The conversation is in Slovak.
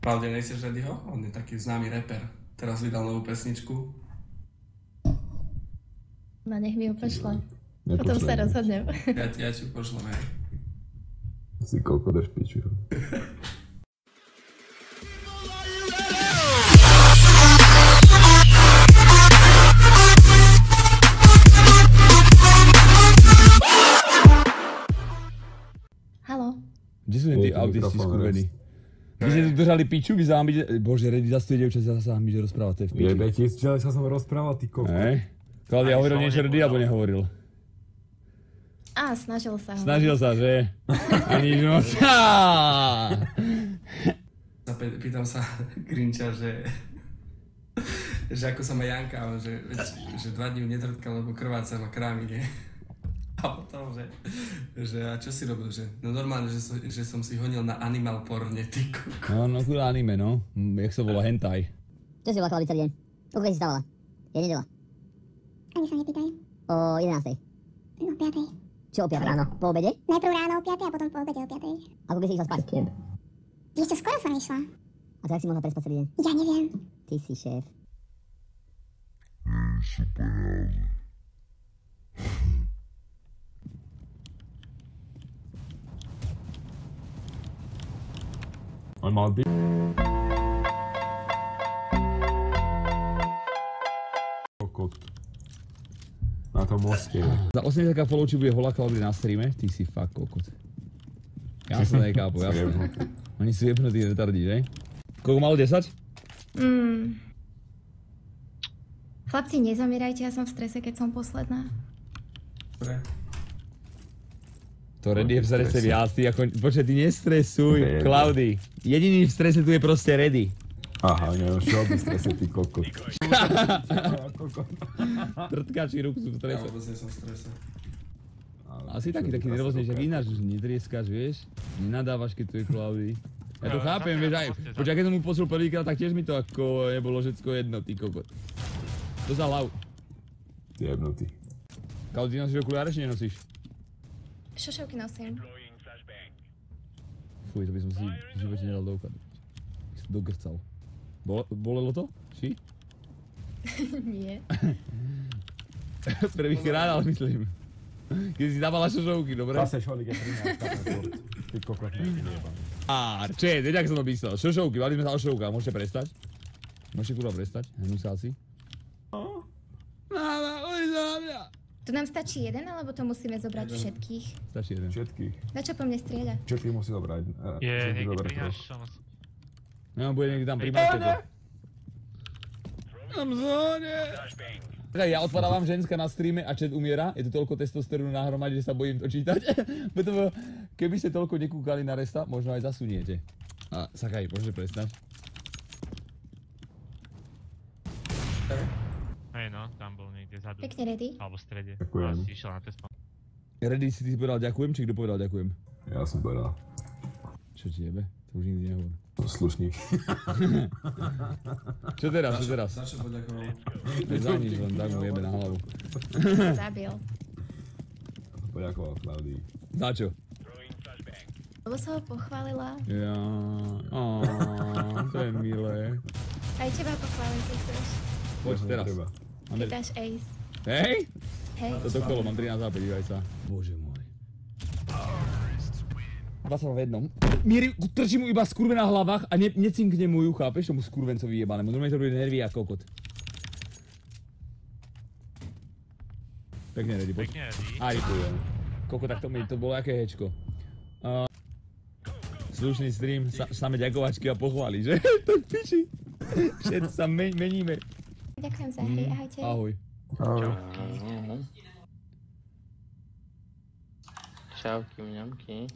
Pravde nejseš readyho? On je taký známy rapper. Teraz vydal novú pesničku. No nech mi ju pošle. Potom sa rozhodnem. Ja ti ju pošlem, hej. Si koľko dáš piču. Haló? Kde sú tí autisti skurvení? Vy ste tu držali piču, vy sa vám byť... Bože, Reddy, zase tu je dievča, zase sa vám byť rozprávať, to je v piči. Jebe ti, včera sa som rozprával, ty koko. Klaudia hovoril niečo Reddy, alebo nehovoril? Snažil sa. Snažil sa, že? A nič moc. Pýtam sa Grinča, že ako sa má Janka, že 2 dní ju netrtka, lebo krváca má krámy, nie? A potom, že a čo si robil, že? No normálne, že som si honil na animal porne, ty koko. No kurá anime, no. Jak sa volá, hentai. Čo si volá celý deň? O ktorej si stávala? Je nedela. Ani sa nepýtaj. O 11. No, 5. Čo o 5 ráno? Po obede? Najprv ráno o 5 a potom po obede o 5. Ako keď si išla spať? Vieš čo, skoro som išla. A to jak si mohla prespať celý deň? Ja neviem. Ty si šéf. On mal by... Kokot. Na tom moste. Za 80 follow či bude holá Klaudia na streame? Ty si fakt kokot. Ja sa nekápu, jasné. Oni sú jebnutí retardí, že? Koľko malo 10? Chlapci, nezamierajte, ja som v strese, keď som posledná. Dobre. To Reddy je v strese viac, ty ako... Počkaj, ty nestresuj, Klaudy. Jediný v strese tu je proste Reddy. Aha, neviem, čo by strese, ty kokot. Trtkači rúk sú v Ja strese. vôbec nie som v strese. Asi taký nervóznejšie, ak ináč netrieskaš, vieš? Nenadávaš, keď tu je Klaudy. Ja to chápem, vieš, aj... Počkaj, keď som mu poslal prvýkrát, tak tiež mi to ako nebolo všetko jedno, ty kokot. To za hlavu. Ty jebnutý. Klaudy, nosíš okuliare, či nenosíš? Šošovky nosím. Fuj, to by som si v živote nedal do oka. By som dogrcal. Bolelo to? Či? Nie. Prvýkrát, ale myslím. Keď si dávala šošovky, dobre? Zase šolík je 13, kapel. Ty kokot, nejebaný. Čet, viete, ak som to myslel. Šošovky, bavili sme sa o šošovkách, môžete prestať? Môžete kurva prestať? Hnusá si. Máma, oj za mňa. Tu nám stačí jeden, alebo to musíme zobrať všetkých? Stačí jeden. Všetkých. Na čo po mne strieľa? Všetkých musí zobrať. Je Všetkých niekde zobrať pri troch. našom. No, bude niekde tam pri markete. Tam zóne. Tak ja otváram ženská na streame a chat umiera. Je tu toľko testosterónu na hromade, že sa bojím to čítať. Preto keby ste toľko nekúkali na resta, možno aj zasuniete. A Sakaj, môžete prestať. Hej no, tam bol niekde zadu. Pekne ready? Alebo v strede. Ďakujem. Asi išiel na test. Reddy, si ty povedal ďakujem, či kto povedal ďakujem? Ja som povedal. Čo ti jebe? To už nikdy nehovor. Slušný. Čo teraz, čo teraz? Za čo poďakoval? Za nič, len tak mu jebe na hlavu. Zabil. Poďakoval Klaudii. Za čo? Lebo som ho pochválila. Ja, to je milé. Aj teba pochválim, keď chceš. Poď teraz. Keď dáš ace. Hej? Hej. Toto kolo, mám 13 zápäť, dívaj sa. Bože môj. 22 v jednom. Miery, trčí mu iba skurve na hlavách a necinkne mu ju, chápeš? Tomu skurvencovi jebanému. Normálne to bude nervy a kokot. Pekne ready, poď. Pekne ready. Aj ďakujem. Kokot, tak to bolo aké hečko. Slušný stream, samé ďakovačky a pochvály, že? To je piči. Všetci sa meníme. Ďakujem za hry, ahojte. Ahoj. Čauky, mňamky.